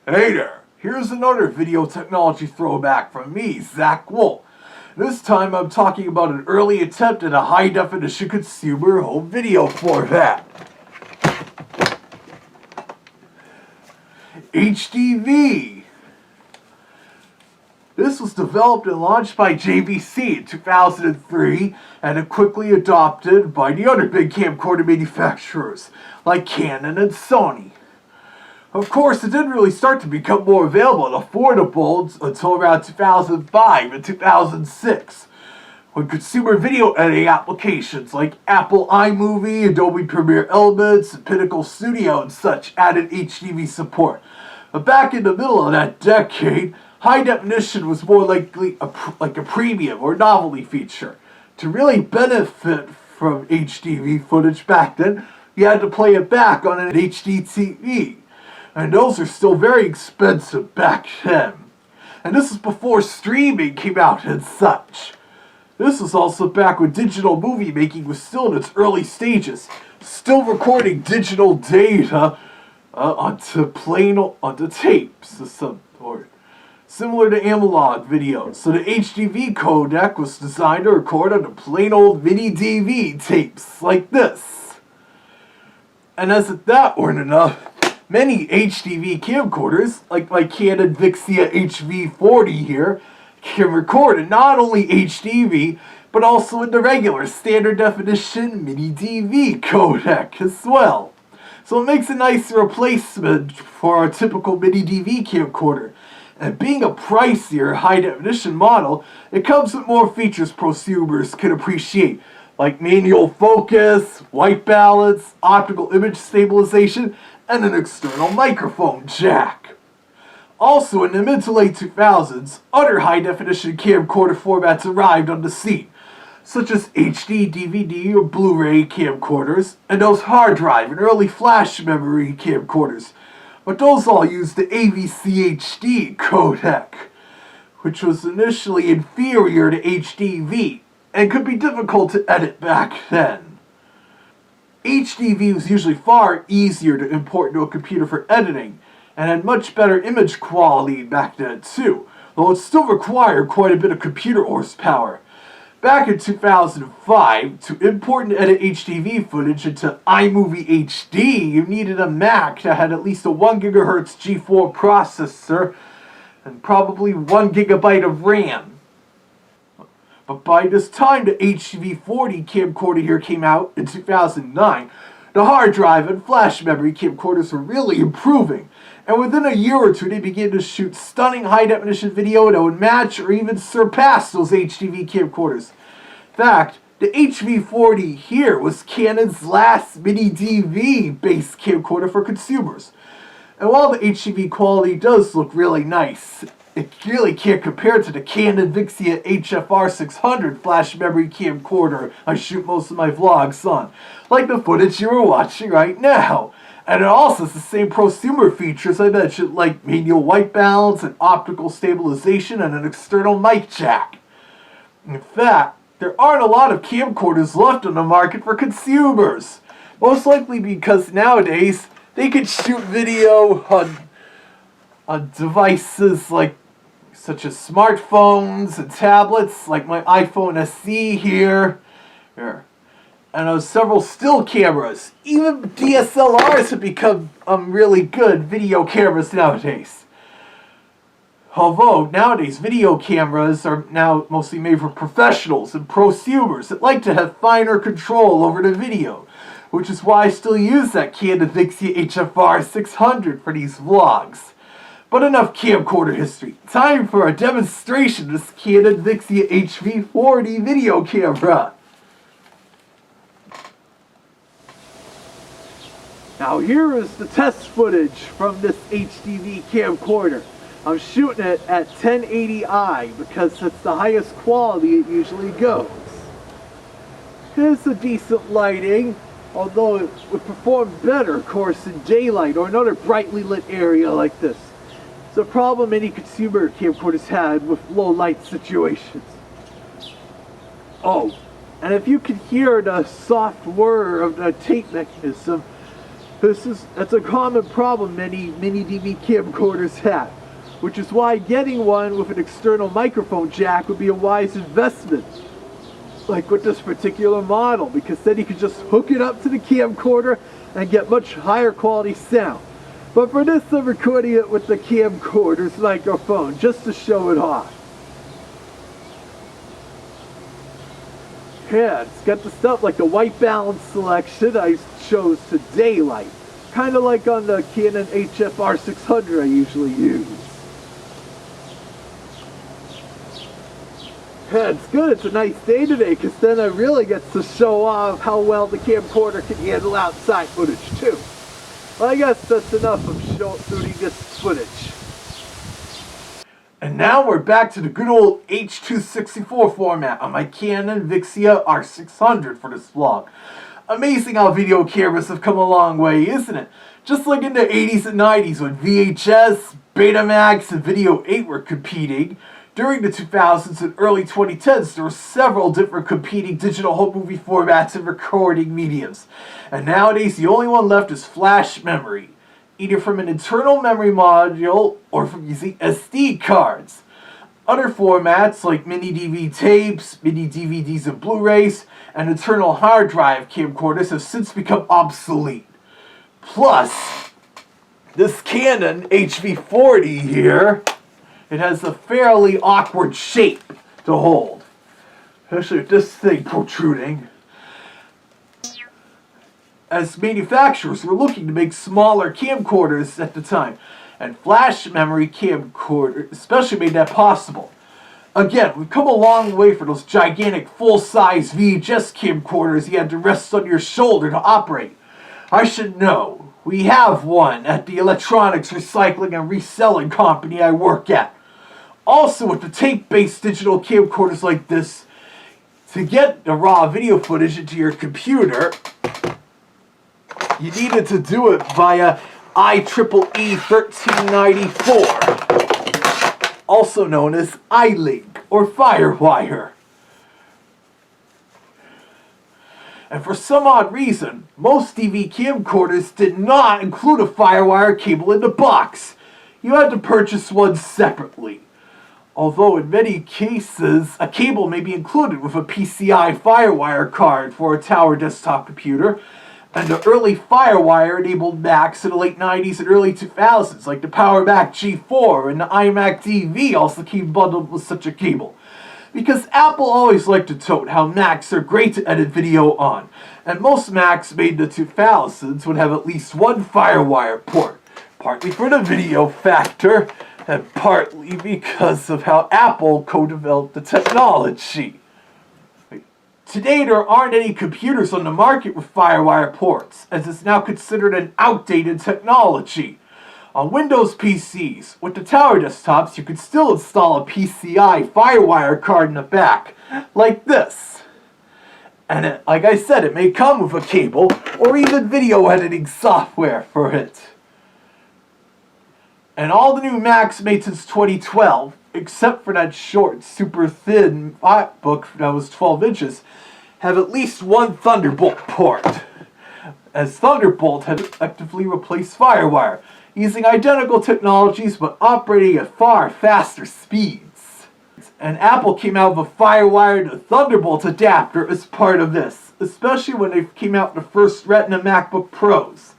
Hey there, here's another video technology throwback from me, Zak Wolf. This time I'm talking about an early attempt at a high-definition consumer home video format. HDV. This was developed and launched by JVC in 2003 and then quickly adopted by the other big camcorder manufacturers like Canon and Sony. Of course, it didn't really start to become more available and affordable until around 2005 and 2006, when consumer video editing applications like Apple iMovie, Adobe Premiere Elements, and Pinnacle Studio and such added HDV support. But back in the middle of that decade, high definition was more likely like a premium or novelty feature. To really benefit from HDV footage back then, you had to play it back on an HD TV. And those are still very expensive back then. And this is before streaming came out and such. This was also back when digital movie making was still in its early stages, still recording digital data onto tapes of some sort, similar to analog videos. So the HDV codec was designed to record onto plain old MiniDV tapes like this. And as if that weren't enough, many HDV camcorders, like my Canon Vixia HV40 here, can record in not only HDV, but also in the regular standard definition MiniDV codec as well. So it makes a nice replacement for our typical MiniDV camcorder. And being a pricier high definition model, it comes with more features prosumers can appreciate, like manual focus, white balance, optical image stabilization, and an external microphone jack. Also, in the mid to late 2000s, other high-definition camcorder formats arrived on the scene, such as HD, DVD, or Blu-ray camcorders, and those hard drive and early flash memory camcorders. But those all used the AVCHD codec, which was initially inferior to HDV, and could be difficult to edit back then. HDV was usually far easier to import into a computer for editing, and had much better image quality back then too, though it still required quite a bit of computer horsepower. Back in 2005, to import and edit HDV footage into iMovie HD, you needed a Mac that had at least a 1 GHz G4 processor and probably 1 GB of RAM. But by this time the HV40 camcorder here came out in 2009, the hard drive and flash memory camcorders were really improving, and within a year or two they began to shoot stunning high-definition video that would match or even surpass those HDV camcorders. In fact, the HV40 here was Canon's last MiniDV based camcorder for consumers. And while the HDV quality does look really nice, it really can't compare to the Canon Vixia HV40 flash memory camcorder I shoot most of my vlogs on, like the footage you are watching right now. And it also has the same prosumer features I mentioned, like manual white balance and optical stabilization and an external mic jack. In fact, there aren't a lot of camcorders left on the market for consumers, most likely because nowadays they can shoot video on devices such as smartphones and tablets, like my iPhone SE here. And several still cameras. Even DSLRs have become really good video cameras nowadays. Although nowadays video cameras are now mostly made for professionals and prosumers that like to have finer control over the video, which is why I still use that Canon Vixia HV40 for these vlogs. But enough camcorder history. Time for a demonstration of this Canon Vixia HV40 video camera. Now here is the test footage from this HDV camcorder. I'm shooting it at 1080i because that's the highest quality it usually goes. It's a decent lighting, although it would perform better, of course, in daylight or another brightly lit area like this. It's a problem many consumer camcorders had with low light situations. Oh, and if you can hear the soft whir of the tape mechanism, That's a common problem many MiniDV camcorders have, which is why getting one with an external microphone jack would be a wise investment, like with this particular model, because then you can just hook it up to the camcorder and get much higher quality sound. But for this, I'm recording it with the camcorder's microphone just to show it off. Yeah, it's got the stuff like the white balance selection I chose to daylight, kind of like on the Canon HF600 I usually use. Yeah, it's good. It's a nice day today, because then I really get to show off how well the camcorder can handle outside footage too. Well, I guess that's enough of shooting this footage. And now we're back to the good old H.264 format on my Canon Vixia R600 for this vlog. Amazing how video cameras have come a long way, isn't it? Just like in the 80s and 90s when VHS, Betamax, and Video 8 were competing, during the 2000s and early 2010s there were several different competing digital home movie formats and recording mediums. And nowadays the only one left is flash memory, either from an internal memory module or from using SD cards. Other formats like MiniDV tapes, mini DVDs and Blu-rays, and internal hard drive camcorders have since become obsolete. Plus, this Canon HV40 here, it has a fairly awkward shape to hold, especially with this thing protruding, as manufacturers were looking to make smaller camcorders at the time, and flash memory camcorder especially made that possible. Again, we've come a long way for those gigantic full-size VHS camcorders you had to rest on your shoulder to operate. I should know. We have one at the electronics recycling and reselling company I work at. Also, with the tape-based digital camcorders like this, to get the raw video footage into your computer, you needed to do it via IEEE 1394, also known as iLink or FireWire. And for some odd reason, most DV camcorders did not include a FireWire cable in the box. You had to purchase one separately. Although in many cases, a cable may be included with a PCI FireWire card for a tower desktop computer, and the early FireWire-enabled Macs in the late 90s and early 2000s, like the Power Mac G4 and the iMac DV, also came bundled with such a cable. Because Apple always liked to tote how Macs are great to edit video on, and most Macs made in the 2000s would have at least one FireWire port, partly for the video factor, and partly because of how Apple co-developed the technology. Today there aren't any computers on the market with FireWire ports, as it's now considered an outdated technology. On Windows PCs, with the tower desktops, you could still install a PCI FireWire card in the back, like this. And like I said, it may come with a cable, or even video editing software for it. And all the new Macs made since 2012, except for that short, super thin MacBook that was 12 inches, have at least one Thunderbolt port, as Thunderbolt had effectively replaced FireWire, using identical technologies but operating at far faster speeds. And Apple came out with a FireWire to Thunderbolt adapter as part of this, especially when they came out with the first Retina MacBook Pros.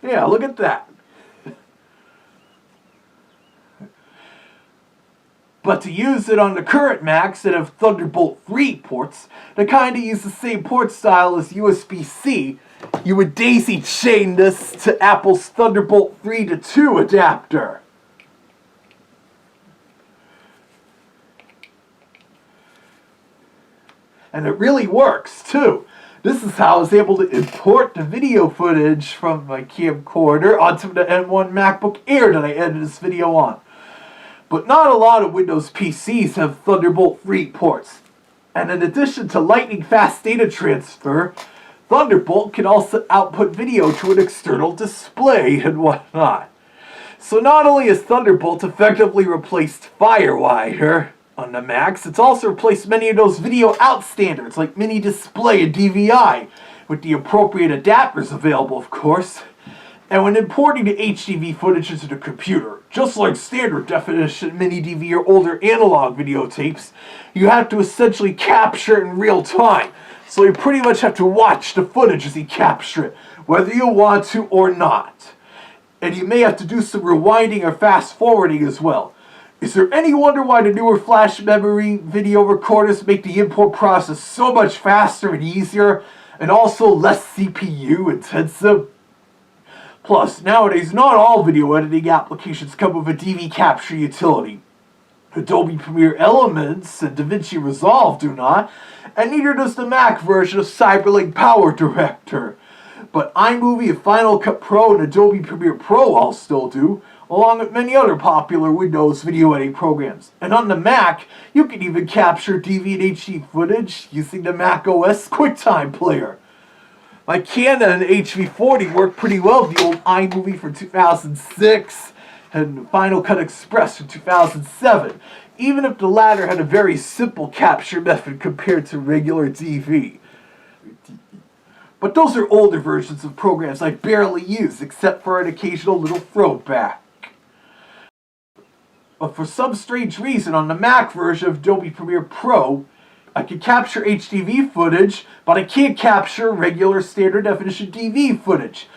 Yeah, look at that. But to use it on the current Macs that have Thunderbolt 3 ports, that kind of use the same port style as USB-C, you would daisy chain this to Apple's Thunderbolt 3 to 2 adapter. And it really works, too. This is how I was able to import the video footage from my camcorder onto the M1 MacBook Air that I edited this video on. But not a lot of Windows PCs have Thunderbolt 3 ports. And in addition to lightning fast data transfer, Thunderbolt can also output video to an external display and whatnot. So not only has Thunderbolt effectively replaced FireWire On the Macs, it's also replaced many of those video out standards like MiniDisplay and DVI, with the appropriate adapters available, of course. And when importing the HDV footage into the computer, just like standard definition MiniDV or older analog videotapes, you have to essentially capture it in real time. So you pretty much have to watch the footage as you capture it, whether you want to or not. And you may have to do some rewinding or fast forwarding as well. Is there any wonder why the newer flash memory video recorders make the import process so much faster and easier, and also less CPU intensive? Plus, nowadays, not all video editing applications come with a DV capture utility. Adobe Premiere Elements and DaVinci Resolve do not, and neither does the Mac version of Cyberlink Power Director. But iMovie and Final Cut Pro and Adobe Premiere Pro all still do, along with many other popular Windows video editing programs. And on the Mac, you can even capture DV and HD footage using the Mac OS QuickTime Player. My Canon HV40 worked pretty well with the old iMovie from 2006 and Final Cut Express from 2007, even if the latter had a very simple capture method compared to regular DV. But those are older versions of programs I barely use, except for an occasional little throwback. But for some strange reason, on the Mac version of Adobe Premiere Pro, I can capture HDV footage, but I can't capture regular standard definition DV footage.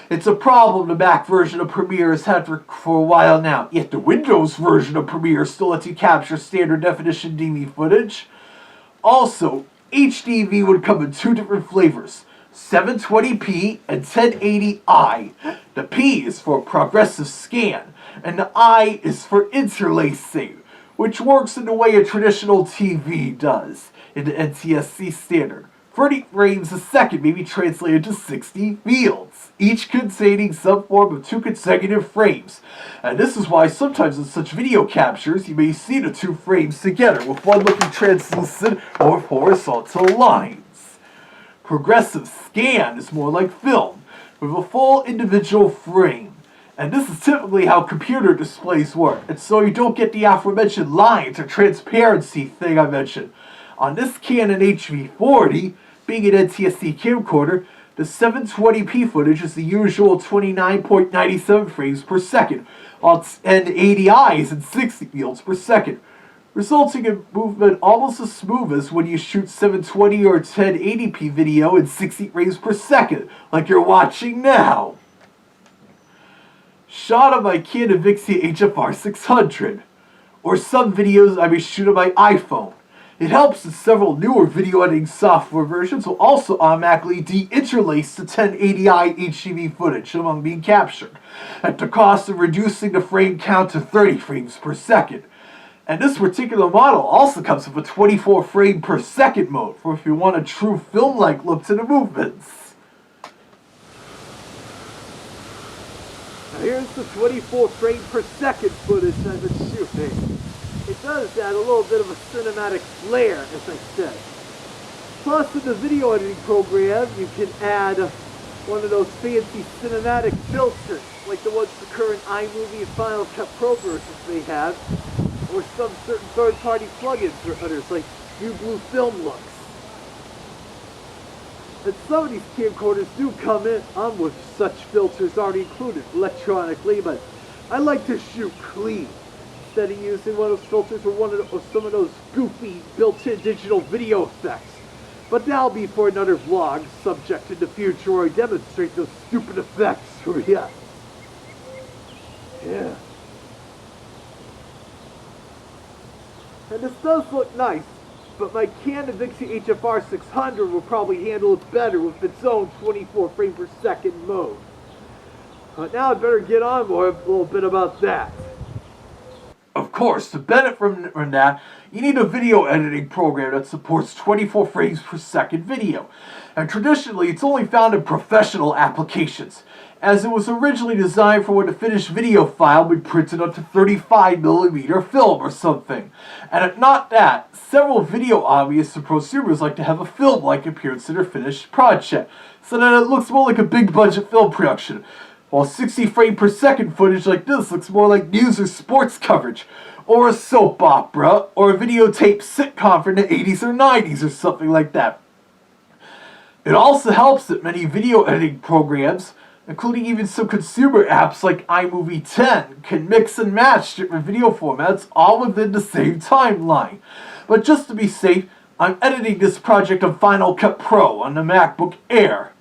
It's a problem the Mac version of Premiere has had for a while now, yet the Windows version of Premiere still lets you capture standard definition DV footage. Also, HDV would come in two different flavors, 720p and 1080i. The P is for progressive scan, and the I is for interlacing, which works in the way a traditional TV does in the NTSC standard. 30 frames a second may be translated to 60 fields, each containing some form of 2 consecutive frames. And this is why sometimes in such video captures you may see the 2 frames together with one looking translucent or horizontal lines. Progressive scan is more like film, with a full individual frame. And this is typically how computer displays work, and so you don't get the aforementioned lines or transparency thing I mentioned. On this Canon HV40, being an NTSC camcorder, the 720p footage is the usual 29.97 frames per second, and 80i is in 60 fields per second, resulting in movement almost as smooth as when you shoot 720 or 1080p video in 60 frames per second, like you're watching now. Shot on my Canon Vixia HV40 I, or some videos I may shoot on my iPhone. It helps that several newer video editing software versions will also automatically de-interlace the 1080i HDV footage among being captured, at the cost of reducing the frame count to 30 frames per second. And this particular model also comes with a 24 frame per second mode, for if you want a true film-like look to the movements. Here's the 24 frame per second footage I've been shooting. It does add a little bit of a cinematic flair, as I said. Plus, in the video editing program, you can add one of those fancy cinematic filters, like the ones the current iMovie and Final Cut Pro versions may have, or some certain third-party plugins or others, like New Blue Film looks. And some of these camcorders do come on with such filters already included electronically, but I like to shoot clean instead of using one of those filters or some of those goofy built-in digital video effects. But that'll be for another vlog subject in the future where I demonstrate those stupid effects for you. Yeah. And this does look nice, but my Canon Vixia HV40 will probably handle it better with its own 24 frame per second mode. Now I'd better get on more a little bit about that. Of course, to benefit from that, you need a video editing program that supports 24 frames per second video. And traditionally, it's only found in professional applications, as it was originally designed for when a finished video file would be printed onto 35mm film or something. And if not that, several video hobbyists and prosumers like to have a film-like appearance in their finished project, so that it looks more like a big budget film production, while 60 frame per second footage like this looks more like news or sports coverage, or a soap opera, or a videotape sitcom from the 80s or 90s or something like that. It also helps that many video editing programs, including even some consumer apps like iMovie 10, can mix and match different video formats all within the same timeline. But just to be safe, I'm editing this project on Final Cut Pro on the MacBook Air.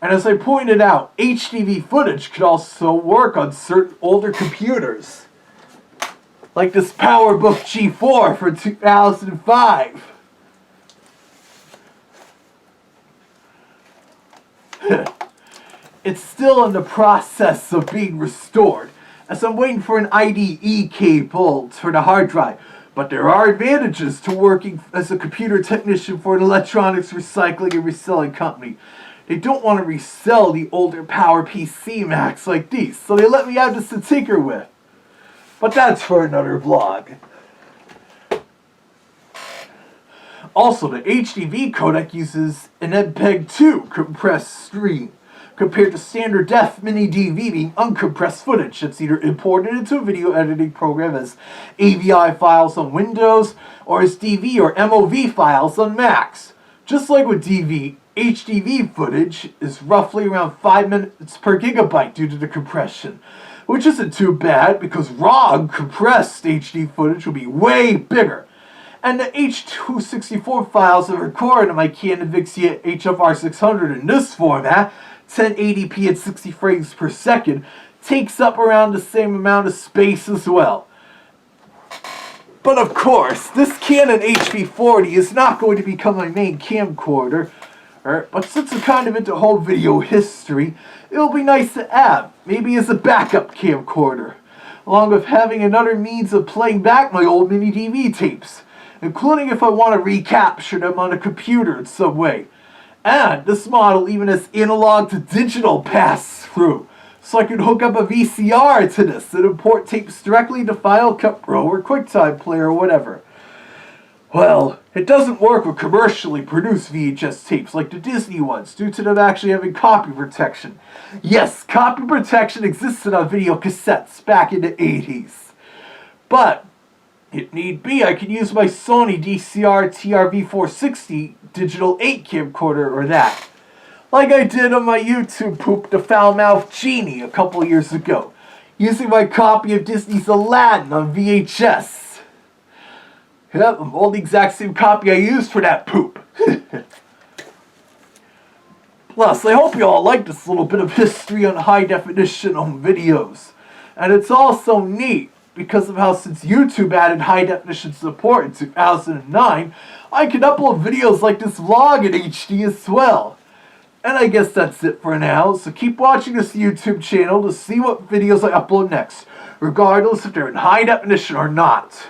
And as I pointed out, HDV footage could also work on certain older computers, like this PowerBook G4 from 2005. It's still in the process of being restored, as I'm waiting for an IDE cable for the hard drive. But there are advantages to working as a computer technician for an electronics recycling and reselling company. They don't want to resell the older PowerPC Macs like these, so they let me have this to tinker with. But that's for another vlog. Also, the HDV codec uses an MPEG-2 compressed stream, compared to standard def MiniDV being uncompressed footage that's either imported into a video editing program as AVI files on Windows or as DV or MOV files on Macs. Just like with DV, HDV footage is roughly around 5 minutes per gigabyte due to the compression, which isn't too bad because raw uncompressed HD footage will be way bigger. And the H.264 files are recorded on my Canon Vixia HV40 in this format, 1080p at 60 frames per second, takes up around the same amount of space as well. But of course, this Canon HV40 is not going to become my main camcorder, but since I'm kind of into home video history, it'll be nice to have, maybe as a backup camcorder, along with having another means of playing back my old MiniDV tapes, including if I want to recapture them on a computer in some way. And this model even has analog to digital pass-through, so I can hook up a VCR to this and import tapes directly to Final Cut Pro or QuickTime Player or whatever. Well, it doesn't work with commercially produced VHS tapes like the Disney ones, due to them actually having copy protection. Yes, copy protection existed on video cassettes back in the 80s. But, if need be, I can use my Sony DCR TRV460 digital 8 camcorder or that, like I did on my YouTube poop the foul-mouthed genie a couple years ago, using my copy of Disney's Aladdin on VHS. Yep, I'm all the exact same copy I used for that poop. Plus, I hope you all like this little bit of history on high-definition home videos. And it's also neat, because of how since YouTube added high-definition support in 2009, I can upload videos like this vlog in HD as well. And I guess that's it for now, so keep watching this YouTube channel to see what videos I upload next, regardless if they're in high definition or not.